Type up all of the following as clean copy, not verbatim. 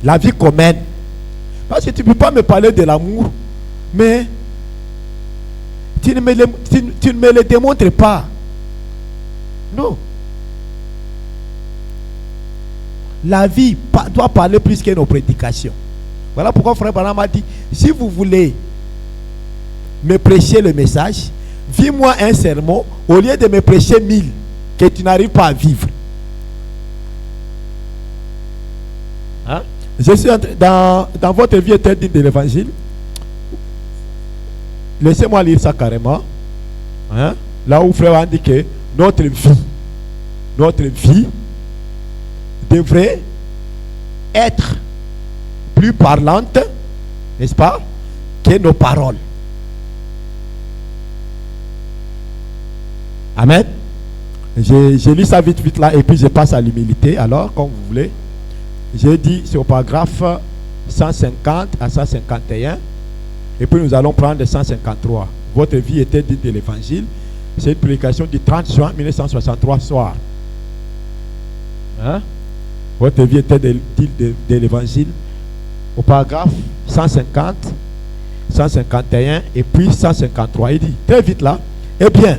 La vie qu'on mène. Parce que tu ne peux pas me parler de l'amour, mais tu ne me le démontres pas. Non. La vie doit parler plus que nos prédications. Voilà pourquoi Frère Branham a dit, si vous voulez me prêcher le message, vis-moi un sermon au lieu de me prêcher 1000 que tu n'arrives pas à vivre. Hein? Je suis dans votre vie était digne de l'évangile. Laissez-moi lire ça carrément. Hein? Là où Frère a dit que notre vie devrait être plus parlante, n'est-ce pas, que nos paroles. Amen. Je lis ça vite là et puis je passe à l'humilité. Alors, comme vous voulez, j'ai dit c'est au paragraphe 150 à 151 et puis nous allons prendre 153. Votre vie était digne de l'évangile. C'est une publication du 30 juin 1963 soir. Hein? Votre vie était digne de l'évangile. Au paragraphe 150, 151 et puis 153. Il dit très vite là, eh bien,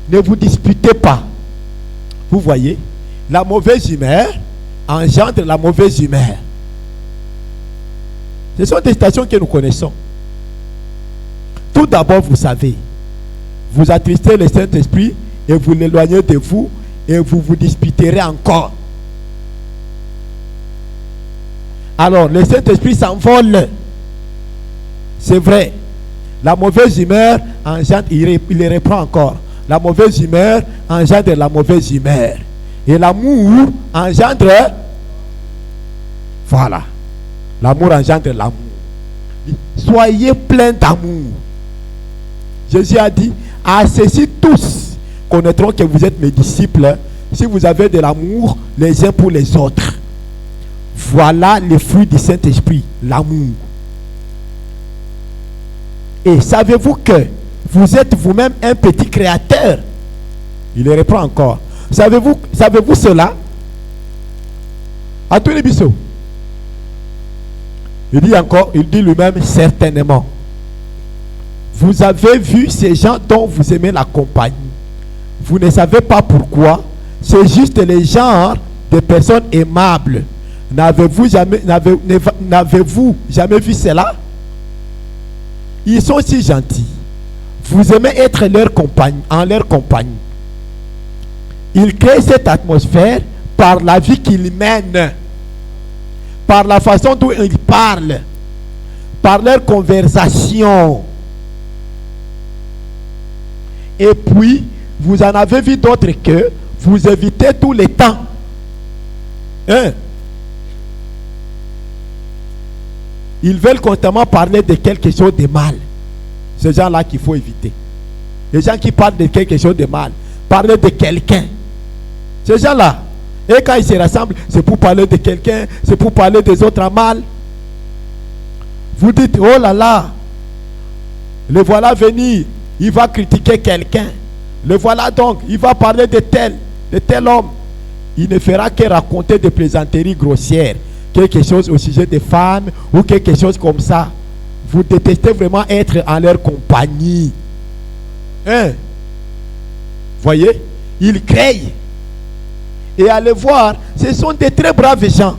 ne vous disputez pas. Vous voyez, la mauvaise humeur engendre la mauvaise humeur. Ce sont des stations que nous connaissons. Tout d'abord, vous savez, vous attristez le Saint-Esprit et vous l'éloignez de vous et vous vous disputerez encore. Alors, le Saint-Esprit s'envole. C'est vrai. La mauvaise humeur engendre, il les reprend encore. La mauvaise humeur engendre la mauvaise humeur. Et l'amour engendre. Voilà. L'amour engendre l'amour. Soyez pleins d'amour. Jésus a dit, à ceci tous connaîtront que vous êtes mes disciples si vous avez de l'amour les uns pour les autres. Voilà le fruit du Saint-Esprit, l'amour. Et savez-vous que vous êtes vous-même un petit créateur? Il le reprend encore. Savez-vous cela? À tous les bisous. Il dit encore, il dit lui-même certainement. Vous avez vu ces gens dont vous aimez la compagnie. Vous ne savez pas pourquoi. C'est juste le genre de personnes aimables. N'avez-vous jamais vu cela? Ils sont si gentils. Vous aimez être en leur compagnie. Ils créent cette atmosphère par la vie qu'ils mènent, par la façon dont ils parlent, par leur conversation. Et puis, vous en avez vu d'autres que vous évitez tout le temps. Hein? Ils veulent constamment parler de quelque chose de mal. Ces gens-là qu'il faut éviter. Les gens qui parlent de quelque chose de mal, parler de quelqu'un. Ces gens-là, et quand ils se rassemblent, c'est pour parler de quelqu'un, c'est pour parler des autres à mal. Vous dites, oh là là, le voilà venir, il va critiquer quelqu'un. Le voilà donc, il va parler de tel homme. Il ne fera que raconter des plaisanteries grossières. Quelque chose au sujet des femmes ou quelque chose comme ça. Vous détestez vraiment être en leur compagnie. Hein? Voyez? Ils créent. Et allez voir, ce sont des très braves gens.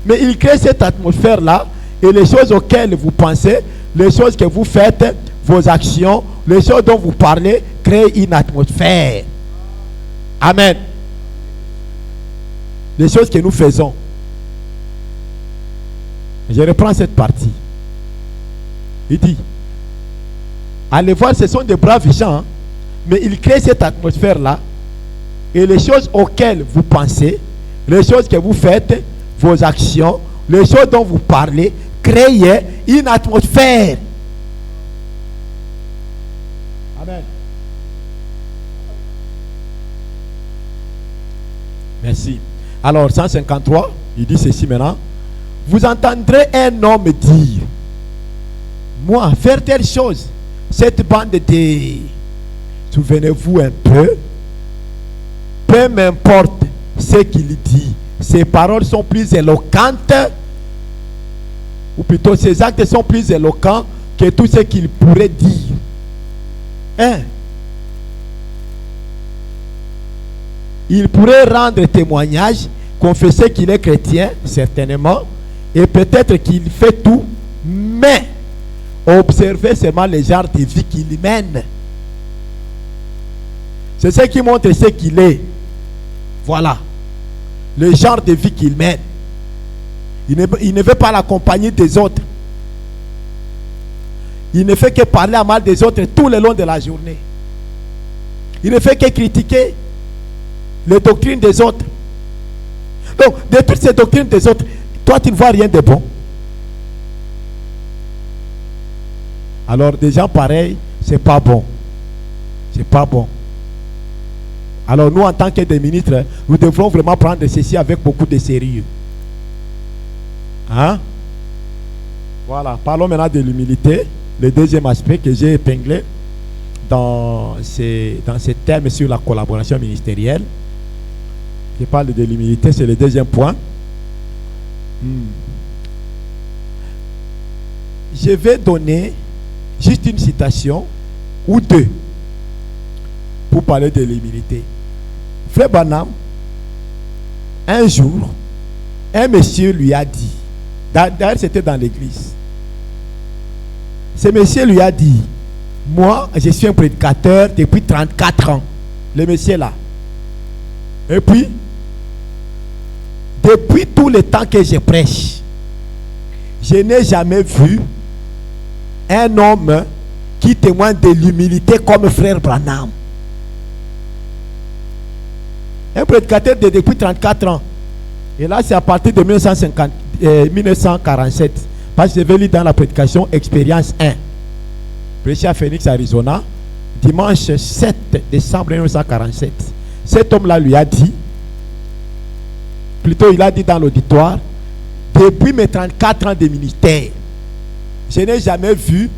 Mais ils créent cette atmosphère-là. Et les choses auxquelles vous pensez, les choses que vous faites, vos actions, les choses dont vous parlez, créent une atmosphère. Amen. Les choses que nous faisons. Je reprends cette partie. Il dit, allez voir, ce sont des braves gens, mais ils créent cette atmosphère-là. Et les choses auxquelles vous pensez, les choses que vous faites, vos actions, les choses dont vous parlez, créent une atmosphère. Amen. Merci. Alors, 153, il dit ceci maintenant. Vous entendrez un homme dire, moi, faire telle chose, cette bande de... Souvenez-vous un peu m'importe ce qu'il dit, ses paroles sont plus éloquentes ou plutôt ses actes sont plus éloquents que tout ce qu'il pourrait dire. Hein? Il pourrait rendre témoignage, confesser qu'il est chrétien, certainement, et peut-être qu'il fait tout, mais observer seulement les genres de vie qu'il mène. C'est ce qui montre ce qu'il est. Voilà. Le genre de vie qu'il mène. Il ne veut pas la compagnie des autres. Il ne fait que parler à mal des autres tout le long de la journée. Il ne fait que critiquer les doctrines des autres. Donc, de toutes ces doctrines des autres, toi, tu ne vois rien de bon. Alors, des gens pareils, c'est pas bon. C'est pas bon. Alors, nous, en tant que des ministres, nous devrons vraiment prendre ceci avec beaucoup de sérieux. Hein? Voilà. Parlons maintenant de l'humilité. Le deuxième aspect que j'ai épinglé dans ces thèmes sur la collaboration ministérielle. Je parle de l'humilité, c'est le deuxième point. Je vais donner juste une citation ou deux pour parler de l'humilité. Frère Branham, un jour, un monsieur lui a dit, d'ailleurs c'était dans l'église, ce monsieur lui a dit, moi je suis un prédicateur depuis 34 ans, le monsieur là. Et puis, depuis tout le temps que je prêche, je n'ai jamais vu un homme qui témoigne de l'humilité comme frère Branham. Un prédicateur depuis 34 ans. Et là, c'est à partir de 1947. Parce que je vais lire dans la prédication Expérience 1. Prêché à Phoenix, Arizona, dimanche 7 décembre 1947. Cet homme-là lui a dit, plutôt il a dit dans l'auditoire, depuis mes 34 ans de ministère, je n'ai jamais vu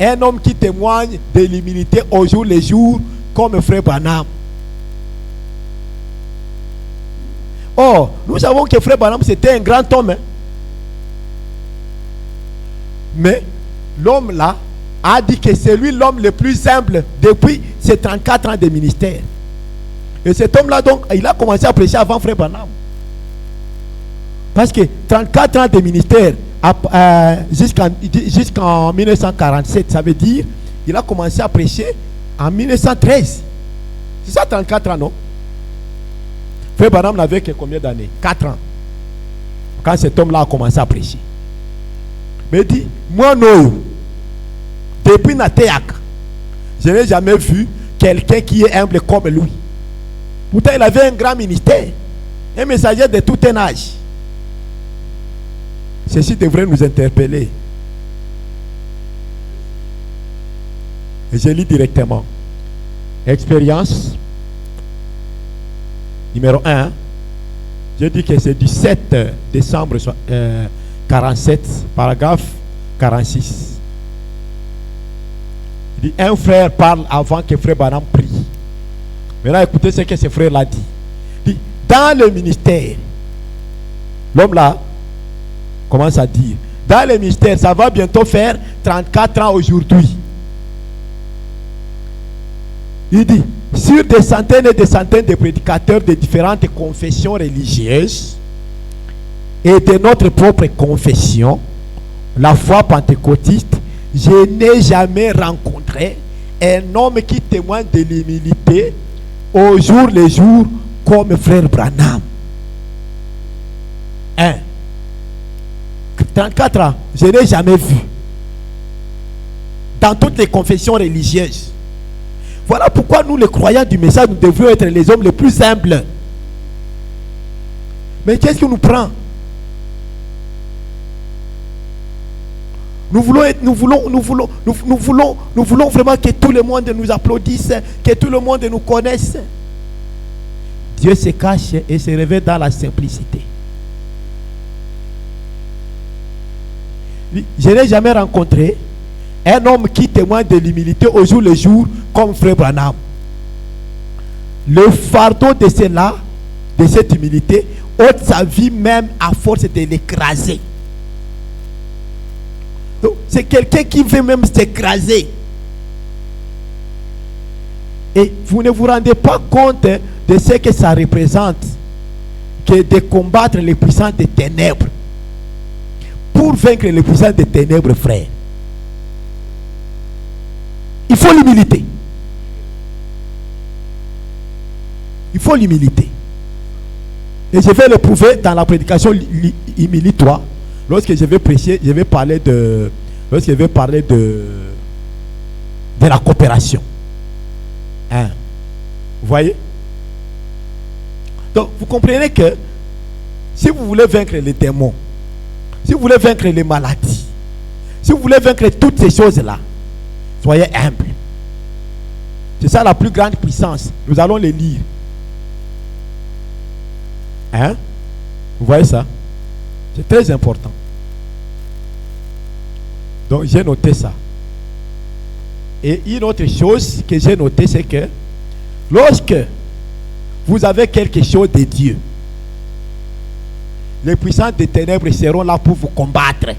un homme qui témoigne de l'humilité au jour le jour comme frère Branham. Oh, nous savons que frère Branham c'était un grand homme. Hein? Mais l'homme là a dit que c'est lui l'homme le plus humble depuis ses 34 ans de ministère. Et cet homme là donc, il a commencé à prêcher avant frère Branham. Parce que 34 ans de ministère jusqu'en 1947, ça veut dire il a commencé à prêcher en 1913. C'est ça 34 ans, non? Frère Branham n'avait que combien d'années? 4 ans. Quand cet homme-là a commencé à prêcher. Mais il dit, moi non. Depuis Natéak, je n'ai jamais vu quelqu'un qui est humble comme lui. Pourtant, il avait un grand ministère. Un messager de tout un âge. Ceci devrait nous interpeller. Et je lis directement. Expérience numéro 1. Je dis que c'est du 7 décembre 47, paragraphe 46. Il dit, un frère parle avant que frère Branham prie. Maintenant, écoutez ce que ce frère l'a dit. Il dit, dans le ministère, l'homme là commence à dire, dans le ministère, ça va bientôt faire 34 ans aujourd'hui. Il dit, sur des centaines et des centaines de prédicateurs de différentes confessions religieuses et de notre propre confession, la foi pentecôtiste, je n'ai jamais rencontré un homme qui témoigne de l'humilité au jour le jour comme frère Branham. 34 ans, je n'ai jamais vu. Dans toutes les confessions religieuses. Voilà pourquoi nous, les croyants du message, nous devrions être les hommes les plus humbles. Mais qu'est-ce qui nous prend? Nous voulons vraiment que tout le monde nous applaudisse, que tout le monde nous connaisse. Dieu se cache et se révèle dans la simplicité. Je n'ai jamais rencontré un homme qui témoigne de l'humilité au jour le jour comme frère Branham. Le fardeau de cela, de cette humilité, ôte sa vie même à force de l'écraser. Donc, c'est quelqu'un qui veut même s'écraser. Et vous ne vous rendez pas compte de ce que ça représente, que de combattre les puissants des ténèbres. Pour vaincre les puissants des ténèbres, frère, il faut l'humilité. Il faut l'humilité. Et je vais le prouver dans la prédication humilie-toi. Lorsque je vais prêcher, je vais parler de la coopération. Hein? Vous voyez? Donc, vous comprenez que si vous voulez vaincre les démons, si vous voulez vaincre les maladies, si vous voulez vaincre toutes ces choses-là, soyez humble. C'est ça la plus grande puissance. Nous allons les lire. Hein? Vous voyez ça? C'est très important. Donc j'ai noté ça. Et une autre chose que j'ai noté, c'est que lorsque vous avez quelque chose de Dieu, les puissants des ténèbres seront là pour vous combattre.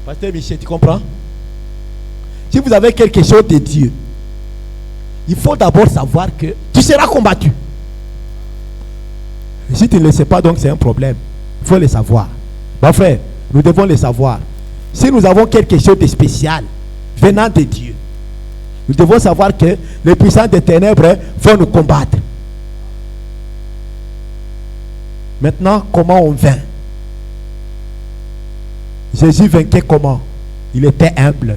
Pasteur Michel, tu comprends? Si vous avez quelque chose de Dieu, il faut d'abord savoir que tu seras combattu. Et si tu ne le sais pas, donc c'est un problème. Il faut le savoir. Mon frère, nous devons le savoir. Si nous avons quelque chose de spécial venant de Dieu, nous devons savoir que les puissants des ténèbres vont nous combattre. Maintenant, comment on vainc? Jésus vainquait comment? Il était humble.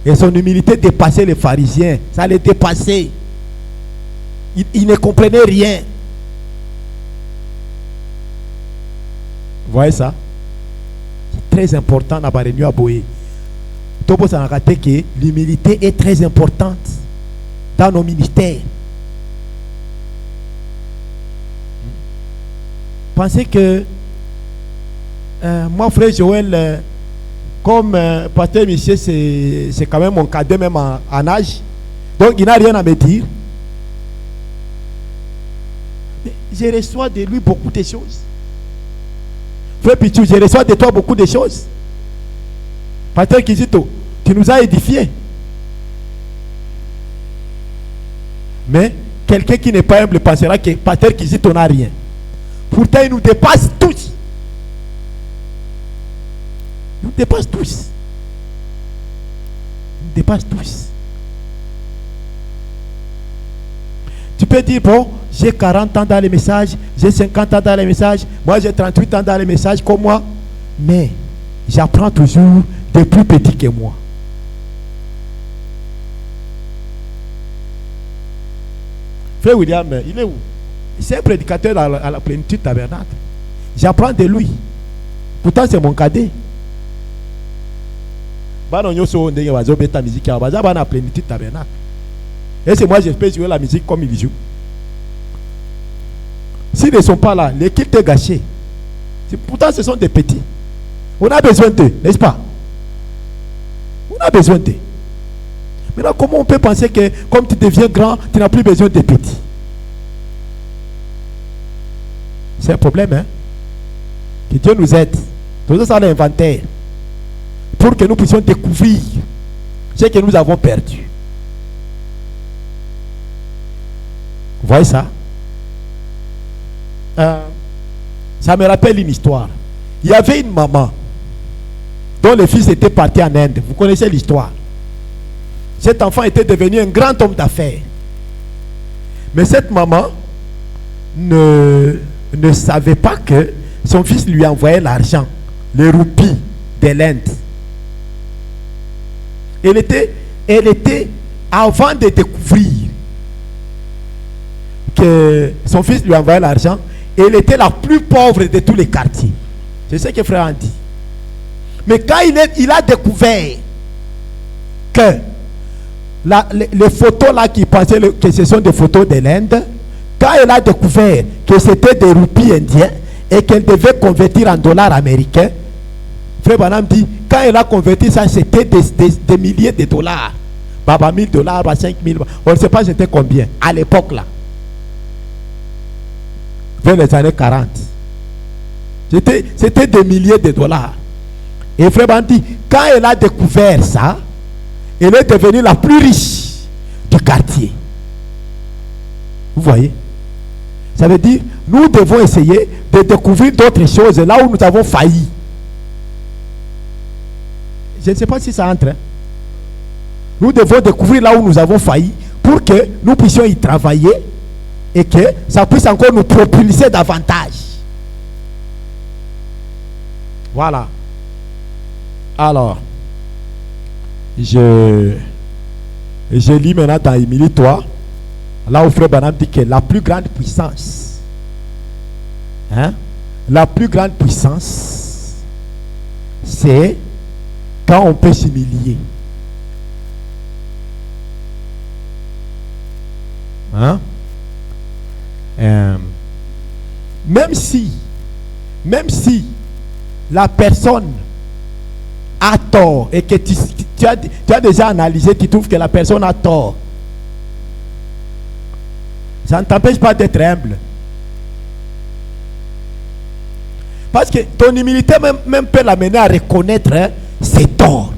Et son humilité dépassait les pharisiens. Ça les dépassait. Il ne comprenait rien. Vous voyez ça? C'est très important dans la réunion à Boé. Tobo Sanakate que l'humilité est très importante dans nos ministères. Pensez que moi, frère Joël, comme pasteur Michel, c'est quand même mon cadet, même en âge. Donc il n'a rien à me dire. Mais je reçois de lui beaucoup de choses. Frère Pichou, je reçois de toi beaucoup de choses. Pasteur Kizito, tu nous as édifiés. Mais quelqu'un qui n'est pas humble pensera que Pasteur Kizito n'a rien. Pourtant, il nous dépasse tous. Il nous dépasse tous. Il nous dépasse tous. Tu peux dire, bon, j'ai 40 ans dans les messages, j'ai 50 ans dans les messages, moi j'ai 38 ans dans les messages comme moi. Mais j'apprends toujours des plus petits que moi. Frère William, il est où? C'est un prédicateur à la plénitude tabernacle. J'apprends de lui. Pourtant, c'est mon cadet. Et c'est moi, j'espère jouer la musique comme il joue. S'ils ne sont pas là, l'équipe est gâchée. Pourtant, ce sont des petits. On a besoin d'eux, n'est-ce pas? On a besoin d'eux. Maintenant, comment on peut penser que comme tu deviens grand, tu n'as plus besoin des petits? C'est un problème, hein? Que Dieu nous aide. Tout ça, l'inventaire. Pour que nous puissions découvrir ce que nous avons perdu. Vous voyez ça? Ça me rappelle une histoire. Il y avait une maman dont le fils était parti en Inde. Vous connaissez l'histoire. Cet enfant était devenu un grand homme d'affaires. Mais cette maman ne savait pas que son fils lui envoyait l'argent, les roupies de l'Inde. Elle était, avant de découvrir que son fils lui envoyait l'argent, elle était la plus pauvre de tous les quartiers. C'est ce que frère a dit. Mais quand il a découvert que les photos là qui pensaient que ce sont des photos de l'Inde, quand elle a découvert que c'était des roupies indiens et qu'elle devait convertir en dollars américains, frère Branham dit, quand elle a converti ça, c'était des milliers de dollars. Baba 1000 dollars, 5000, on ne sait pas c'était combien à l'époque là. Vers les années 40. C'était des milliers de dollars. Et frère Branham dit, quand elle a découvert ça, elle est devenue la plus riche du quartier. Vous voyez? Ça veut dire, nous devons essayer de découvrir d'autres choses là où nous avons failli. Je ne sais pas si ça entre. Nous devons découvrir là où nous avons failli pour que nous puissions y travailler et que ça puisse encore nous propulser davantage. Voilà. Alors, je lis maintenant dans Émilie 3, là où frère Branham dit que la plus grande puissance, la plus grande puissance, c'est quand on peut s'humilier. Même si la personne a tort et que tu as déjà analysé, tu trouves que la personne a tort, ça ne t'empêche pas d'être humble. Parce que ton humilité même peut l'amener à reconnaître ses torts.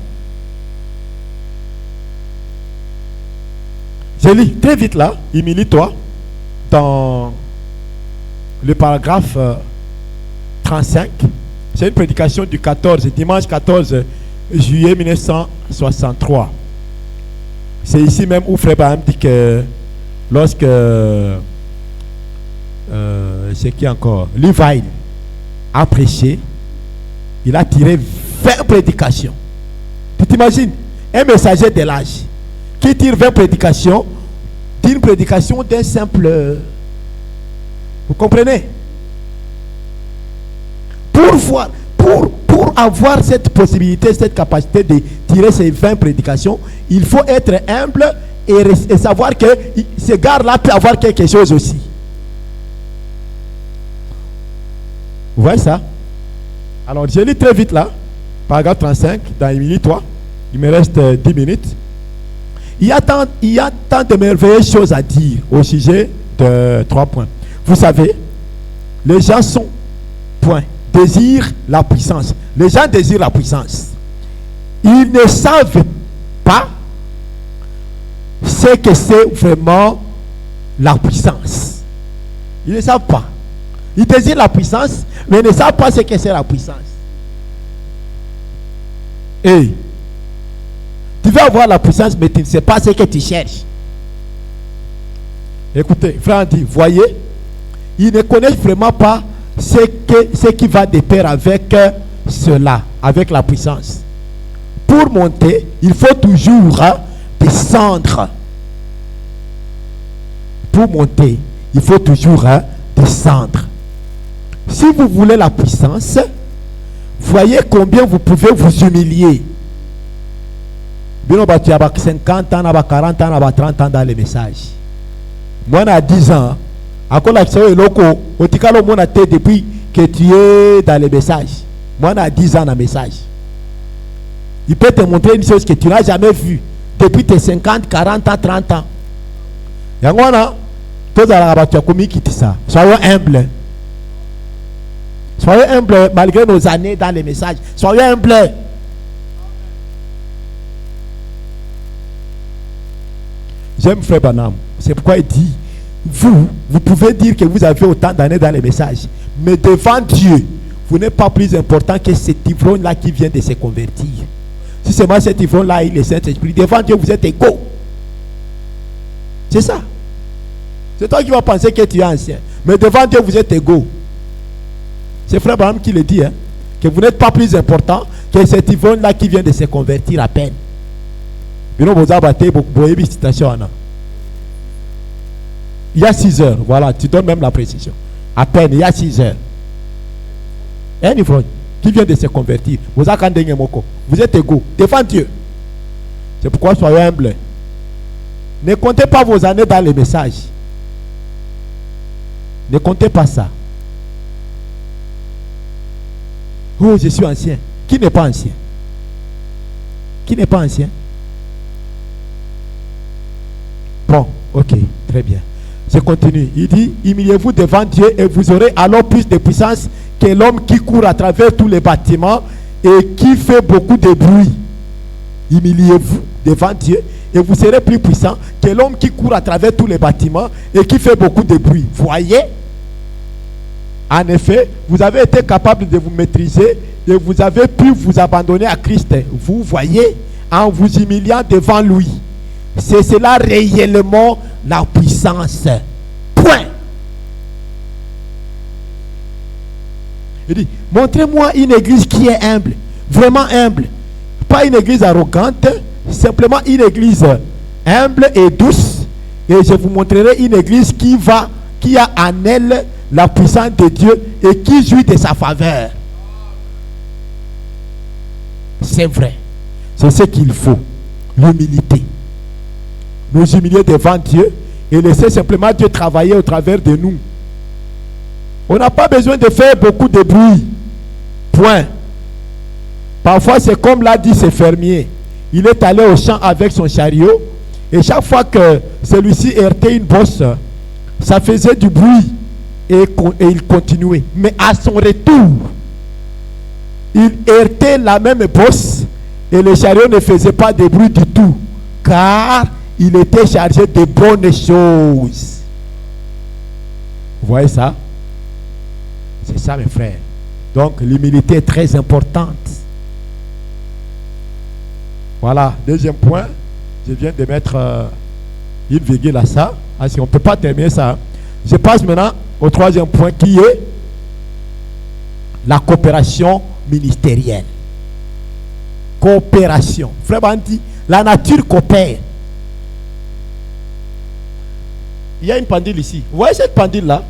Je lis très vite là, humilie-toi, dans le paragraphe 35. C'est une prédication du dimanche 14 juillet 1963. C'est ici même où frère Branham dit que lorsque c'est qui encore, Levi a prêché, il a tiré 20 prédications. Tu t'imagines un messager de l'âge qui tire 20 prédications d'une prédication d'un simple... Vous comprenez? Pour avoir cette possibilité, cette capacité de tirer ces 20 prédications, il faut être humble et savoir que ce gars-là peut avoir quelque chose aussi. Vous voyez ça? Alors, je lis très vite là, paragraphe 35, dans Émilie 3. Il me reste 10 minutes. Il y a tant de merveilleuses choses à dire au sujet de 3 points. Vous savez, les gens désirent la puissance. Les gens désirent la puissance. Ils ne savent pas ce que c'est vraiment la puissance. Ils ne savent pas. Ils désirent la puissance, mais ils ne savent pas ce que c'est la puissance. Et tu veux avoir la puissance, mais tu ne sais pas ce que tu cherches. Écoutez, frère dit, voyez, ils ne connaissent vraiment pas ce qui va de pair avec cela, avec la puissance. Pour monter, il faut toujours descendre. Pour monter, il faut toujours descendre. Si vous voulez la puissance, voyez combien vous pouvez vous humilier. Tu as 50 ans, 40 ans, 30 ans dans les messages. Moi, à 10 ans, depuis que tu es dans les messages. Moi, à 10 ans dans les messages. Il peut te montrer une chose que tu n'as jamais vue depuis tes 50, 40 ans, 30 ans. Soyons humbles. Soyons humbles malgré nos années dans les messages. Soyons humbles. J'aime frère Branham. C'est pourquoi il dit, vous pouvez dire que vous avez autant d'années dans les messages, mais devant Dieu, vous n'êtes pas plus important que cet ivrogne-là qui vient de se convertir. Si seulement cet ivrogne-là, il est Saint-Esprit, devant Dieu, vous êtes égaux. C'est ça. C'est toi qui vas penser que tu es ancien, mais devant Dieu, vous êtes égaux. C'est frère Branham qui le dit, que vous n'êtes pas plus important que cet ivrogne-là qui vient de se convertir à peine. Il y a 6 heures, voilà, tu donnes même la précision. À peine, il y a 6 heures. Un ivrogne qui vient de se convertir, vous êtes égaux devant Dieu. C'est pourquoi soyez humbles. Ne comptez pas vos années dans les messages. Ne comptez pas ça. Oh, je suis ancien. Qui n'est pas ancien? Qui n'est pas ancien? Bon, ok, très bien. Je continue. Il dit, humiliez-vous devant Dieu et vous aurez alors plus de puissance que l'homme qui court à travers tous les bâtiments et qui fait beaucoup de bruit. Humiliez-vous devant Dieu et vous serez plus puissant que l'homme qui court à travers tous les bâtiments et qui fait beaucoup de bruit. Voyez? En effet, vous avez été capable de vous maîtriser et vous avez pu vous abandonner à Christ. Vous voyez, en vous humiliant devant lui. C'est cela réellement la puissance. Point. Il dit, montrez-moi une église qui est humble, vraiment humble. Pas une église arrogante, simplement une église humble et douce. Et je vous montrerai une église qui a en elle la puissance de Dieu et qui jouit de sa faveur. C'est vrai. C'est ce qu'il faut. L'humilité. Nous humilier devant Dieu et laisser simplement Dieu travailler au travers de nous. On n'a pas besoin de faire beaucoup de bruit. Point. Parfois, c'est comme l'a dit ce fermier. Il est allé au champ avec son chariot et chaque fois que celui-ci heurtait une bosse, ça faisait du bruit et il continuait. Mais à son retour, il heurtait la même bosse et le chariot ne faisait pas de bruit du tout car il était chargé de bonnes choses. Vous voyez ça? C'est ça, mes frères. Donc, l'humilité est très importante. Voilà, deuxième point. Je viens de mettre une virgule à ça. Parce qu'on ne peut pas terminer ça. Je passe maintenant au troisième point qui est la coopération ministérielle. Coopération. Frère Bandi, la nature coopère. Il y a une pendule ici. Vous voyez cette pendule-là?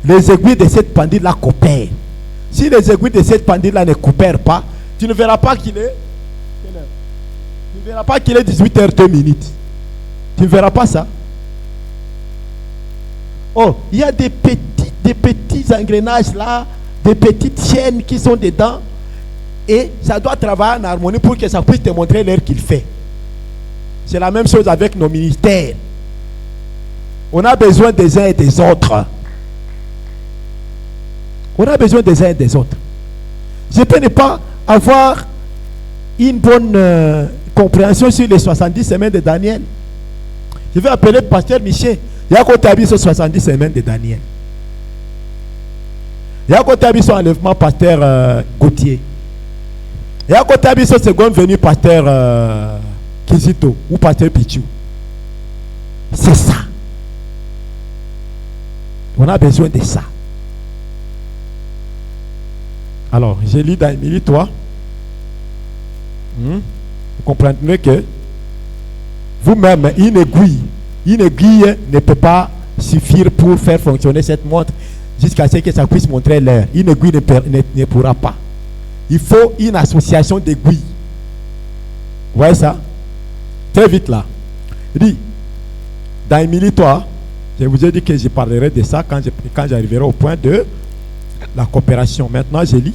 Les aiguilles de cette pendule-là coopèrent. Si les aiguilles de cette pendule-là ne coopèrent pas, tu ne verras pas qu'il est... Tu ne verras pas qu'il est 18h02. Tu ne verras pas ça. Oh, il y a des petits engrenages là, des petites chaînes qui sont dedans. Et ça doit travailler en harmonie pour que ça puisse te montrer l'heure qu'il fait. C'est la même chose avec nos ministères. On a besoin des uns et des autres. On a besoin des uns et des autres. Je peux ne pas avoir une bonne compréhension sur les 70 semaines de Daniel. Je vais appeler pasteur Michel. Il y a côté habillé sur 70 semaines de Daniel. Il y a côté habillé sur enlèvement pasteur Gauthier. Il y a côté habillé sur seconde venue pasteur Kizito ou pasteur Pichou. C'est ça. On a besoin de ça. Alors, je lis dans Émilie, toi. Vous comprendrez que vous-même, une aiguille ne peut pas suffire pour faire fonctionner cette montre jusqu'à ce que ça puisse montrer l'heure. Une aiguille ne pourra pas. Il faut une association d'aiguilles. Vous voyez ça? Très vite là. Il dit, dans Émilie, toi, je vous ai dit que je parlerai de ça quand j'arriverai au point de la coopération. Maintenant, je lis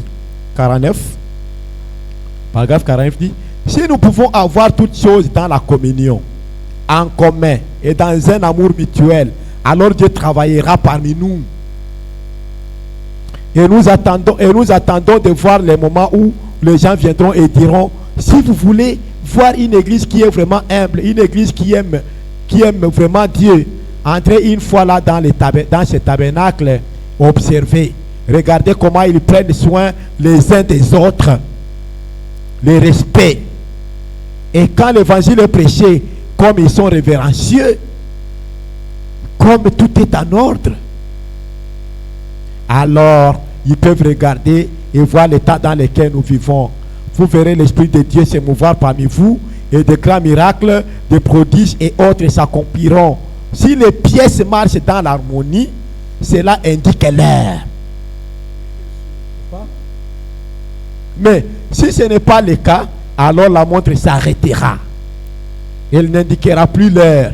49. Paragraphe 49 dit, si nous pouvons avoir toutes choses dans la communion, en commun et dans un amour mutuel, alors Dieu travaillera parmi nous. Et nous attendons de voir les moments où les gens viendront et diront, si vous voulez voir une église qui est vraiment humble, une église qui aime vraiment Dieu, entrez une fois là dans ce tabernacle, observez, regardez comment ils prennent soin les uns des autres, le respect. Et quand l'évangile est prêché, comme ils sont révérencieux, comme tout est en ordre, alors ils peuvent regarder et voir l'état dans lequel nous vivons. Vous verrez l'Esprit de Dieu se mouvoir parmi vous et de grands miracles, des prodiges et autres s'accompliront. Si les pièces marchent dans l'harmonie, cela indique l'heure. Mais si ce n'est pas le cas, alors la montre s'arrêtera. Elle n'indiquera plus l'heure.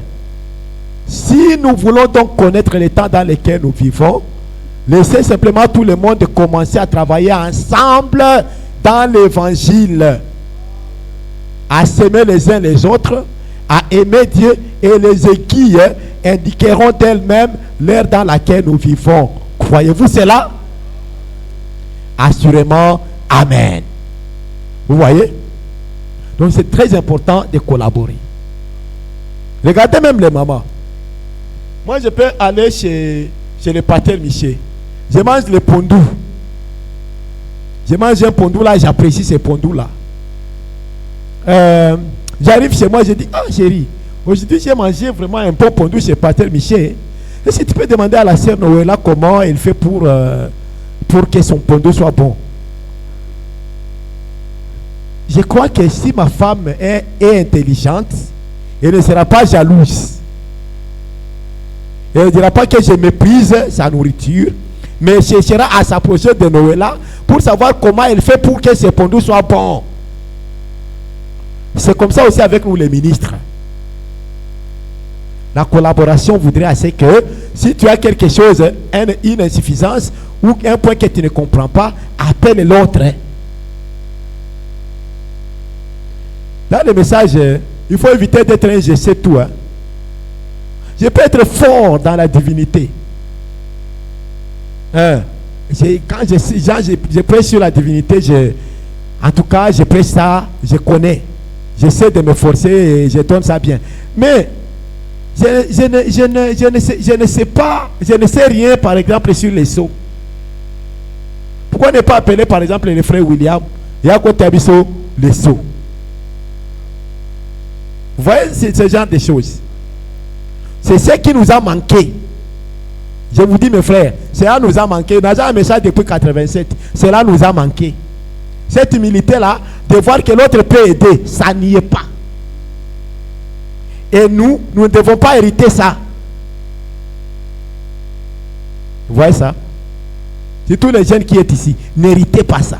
Si nous voulons donc connaître les temps dans lesquels nous vivons, laissez simplement tout le monde commencer à travailler ensemble dans l'évangile, à s'aimer les uns les autres, à aimer Dieu, et les aiguilles indiqueront d'elles-mêmes l'heure dans laquelle nous vivons. Croyez-vous cela? Assurément, amen. Vous voyez? Donc c'est très important de collaborer. Regardez même les mamans. Moi je peux aller chez le pater Michel. Je mange le pondou. Je mange un pondou là, j'apprécie ces pondous là. J'arrive chez moi, je dis, ah chérie, aujourd'hui j'ai mangé vraiment un bon pondou chez pater Michel. Est-ce que tu peux demander à la sœur Noëlla comment elle fait pour que son pondou soit bon? Je crois que si ma femme est intelligente, elle ne sera pas jalouse. Elle ne dira pas que je méprise sa nourriture, mais elle cherchera à s'approcher de Noëlla pour savoir comment elle fait pour que ses pondous soient bons. C'est comme ça aussi avec nous les ministres. La collaboration voudrait assez que si tu as quelque chose, une insuffisance ou un point que tu ne comprends pas, appelle l'autre. Dans le message, il faut éviter d'être un je sais tout. Je peux être fort dans la divinité. Quand je prêche sur la divinité, en tout cas, je prêche ça, je connais. J'essaie de me forcer et je donne ça bien. Mais je ne sais pas, je ne sais rien, par exemple, sur les sceaux. Pourquoi ne pas appeler, par exemple, le frère William? Il y a quoi t'habisso les sceaux. Vous voyez ce genre de choses. C'est ce qui nous a manqué. Je vous dis mes frères, cela nous a manqué. Nous avons un message depuis 87. Cela nous a manqué. Cette humilité-là, de voir que l'autre peut aider, ça n'y est pas. Et nous ne devons pas hériter ça. Vous voyez ça? C'est tous les jeunes qui sont ici. N'héritez pas ça.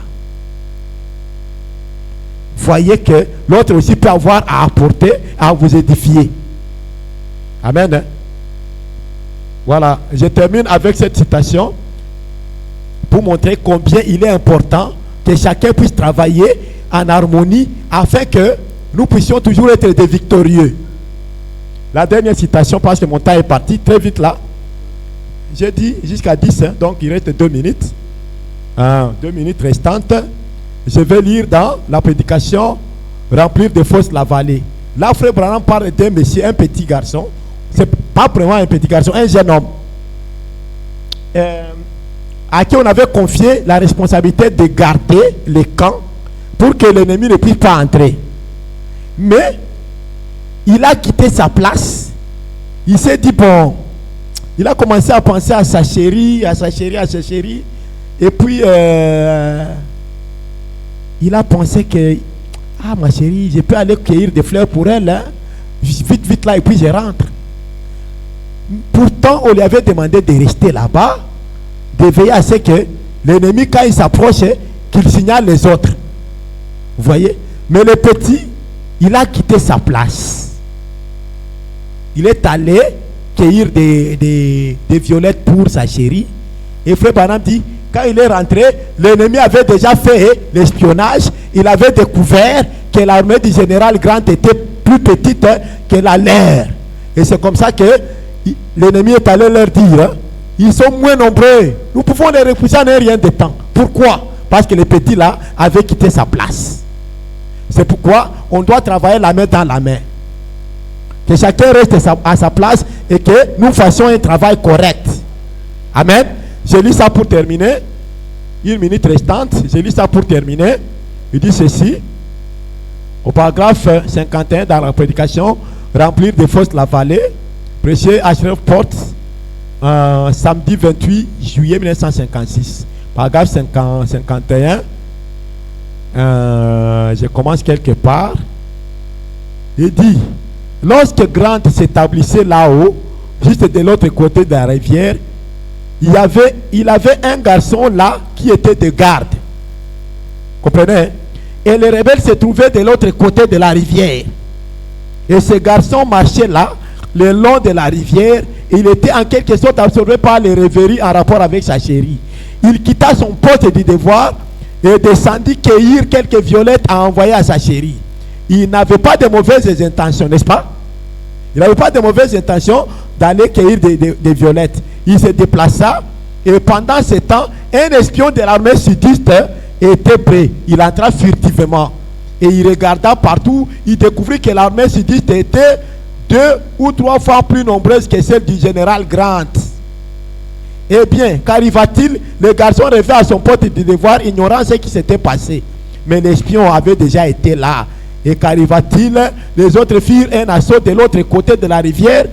Voyez que l'autre aussi peut avoir à apporter, à vous édifier. Amen. Hein? Voilà, je termine avec cette citation pour montrer combien il est important que chacun puisse travailler en harmonie afin que nous puissions toujours être des victorieux. La dernière citation, parce que mon temps est parti très vite là. J'ai dit jusqu'à 10, hein, donc il reste 2 minutes. 2 minutes restantes. Je vais lire dans la prédication Remplir de force la vallée. Là, frère Branham parle d'un monsieur, un petit garçon. C'est pas vraiment un petit garçon, un jeune homme. À qui on avait confié la responsabilité de garder les camps pour que l'ennemi ne puisse pas entrer. Mais il a quitté sa place. Il s'est dit, bon, il a commencé à penser à sa chérie, à sa chérie, à sa chérie. Et puis, il a pensé que, ah ma chérie, je peux aller cueillir des fleurs pour elle. Hein? Vite, vite là, et puis je rentre. Pourtant, on lui avait demandé de rester là-bas, de veiller à ce que l'ennemi, quand il s'approche, qu'il signale les autres. Vous voyez? Mais le petit, il a quitté sa place. Il est allé cueillir des violettes pour sa chérie. Et frère Branham dit, quand il est rentré, l'ennemi avait déjà fait l'espionnage. Il avait découvert que l'armée du général Grant était plus petite que la leur. Et c'est comme ça que l'ennemi est allé leur dire, hein, ils sont moins nombreux. Nous pouvons les repousser en un rien de temps. Pourquoi? Parce que le petit là avait quitté sa place. C'est pourquoi on doit travailler la main dans la main. Que chacun reste à sa place et que nous fassions un travail correct. Amen. Je lis ça pour terminer. 1 minute restante. Je lis ça pour terminer. Il dit ceci. Au paragraphe 51 dans la prédication, remplir de force la vallée. Prêcher à Shreveport, samedi 28 juillet 1956. Paragraphe 51. Je commence quelque part. Il dit, lorsque Grant s'établissait là-haut, juste de l'autre côté de la rivière, il avait un garçon là qui était de garde. Comprenez? Et les rebelles se trouvaient de l'autre côté de la rivière. Et ce garçon marchait là, le long de la rivière. Il était en quelque sorte absorbé par les rêveries en rapport avec sa chérie. Il quitta son poste du devoir et descendit cueillir quelques violettes à envoyer à sa chérie. Il n'avait pas de mauvaises intentions, n'est-ce pas? Il n'avait pas de mauvaises intentions d'aller cueillir des violettes. Il se déplaça Et pendant ce temps, un espion de l'armée sudiste était prêt. Il entra furtivement. Et il regarda partout. Il découvrit que l'armée sudiste était 2 ou 3 fois plus nombreuse que celle du général Grant. Eh bien, qu'arriva-t-il? Le garçon revint à son poste de devoir, ignorant ce qui s'était passé. Mais l'espion avait déjà été là. Et qu'arriva-t-il? Les autres firent un assaut de l'autre côté de la rivière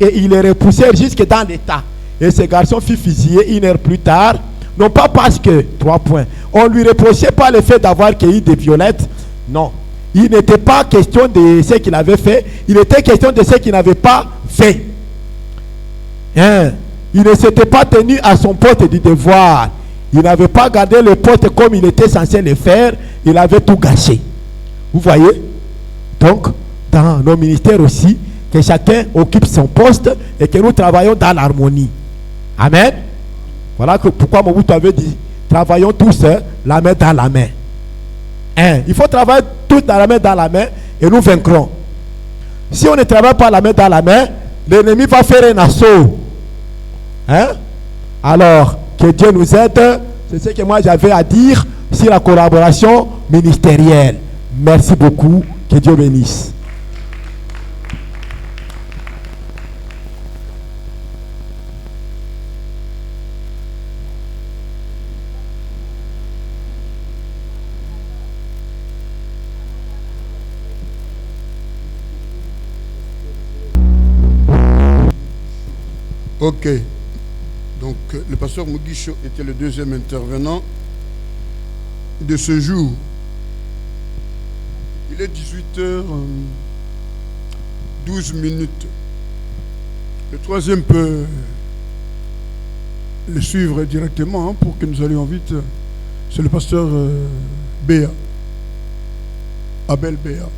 et ils les repoussèrent jusque dans l'étang. Et ce garçon fut fusillé 1 heure plus tard. Non pas parce que, 3 points, on lui reprochait pas le fait d'avoir cueilli des violettes. Non. Il n'était pas question de ce qu'il avait fait. Il était question de ce qu'il n'avait pas fait. Hein? Il ne s'était pas tenu à son poste du devoir. Il n'avait pas gardé le poste comme il était censé le faire. Il avait tout gâché. Vous voyez? Donc, dans nos ministères aussi, que chacun occupe son poste et que nous travaillons dans l'harmonie. Amen. Voilà pourquoi Mobutu avait dit, travaillons tous la main dans la main. Hein? Il faut travailler tous dans la main et nous vaincrons. Si on ne travaille pas la main dans la main, l'ennemi va faire un assaut. Hein? Alors, que Dieu nous aide. C'est ce que moi j'avais à dire sur la collaboration ministérielle. Merci beaucoup. Que Dieu bénisse. Ok. Donc, le pasteur Mugisho était le deuxième intervenant de ce jour. Il est 18h12. Le troisième peut le suivre directement pour que nous allions vite. C'est le pasteur Béa, Abel Béa.